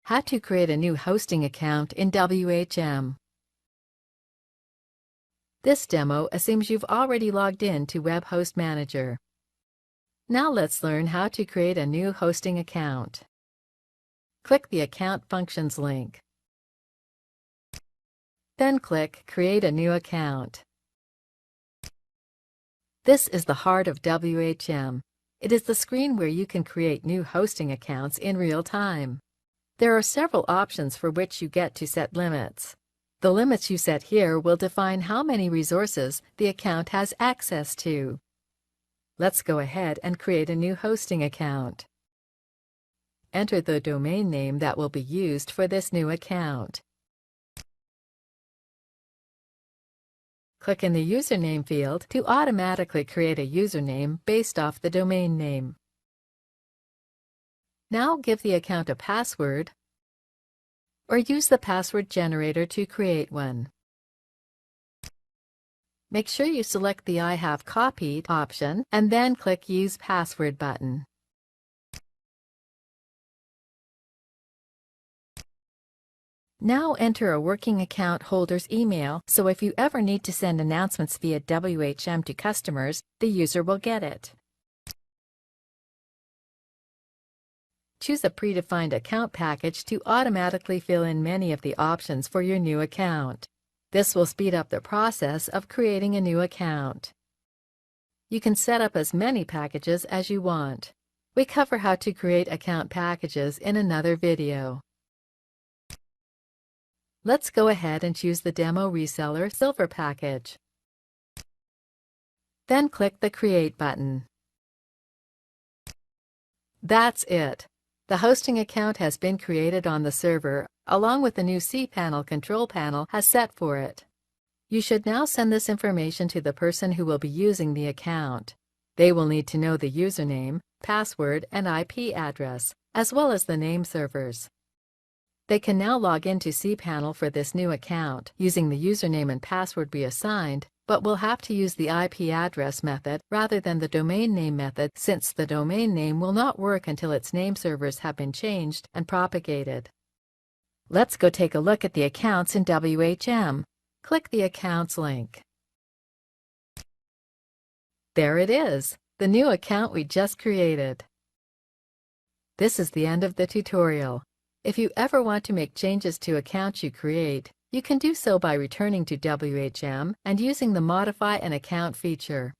How to create a new hosting account in WHM. This demo assumes you've already logged in to WebHost Manager. Now let's learn how to create a new hosting account. Click the Account Functions link. Then click Create a new account. This is the heart of WHM. It is the screen where you can create new hosting accounts in real time. There are several options for which you get to set limits. The limits you set here will define how many resources the account has access to. Let's go ahead and create a new hosting account. Enter the domain name that will be used for this new account. Click in the username field to automatically create a username based off the domain name. Now give the account a password or use the password generator to create one. Make sure you select the I have copied option and then click Use Password button. Now enter a working account holder's email, so if you ever need to send announcements via WHM to customers, the user will get it. Choose a predefined account package to automatically fill in many of the options for your new account. This will speed up the process of creating a new account. You can set up as many packages as you want. We cover how to create account packages in another video. Let's go ahead and choose the Demo Reseller Silver package. Then click the Create button. That's it. The hosting account has been created on the server, along with the new cPanel control panel has set for it. You should now send this information to the person who will be using the account. They will need to know the username, password, and IP address, as well as the name servers. They can now log into cPanel for this new account using the username and password we assigned, but will have to use the IP address method rather than the domain name method, since the domain name will not work until its name servers have been changed and propagated. Let's go take a look at the accounts in WHM. Click the Accounts link. There it is, the new account we just created. This is the end of the tutorial. If you ever want to make changes to accounts you create, you can do so by returning to WHM and using the Modify an Account feature.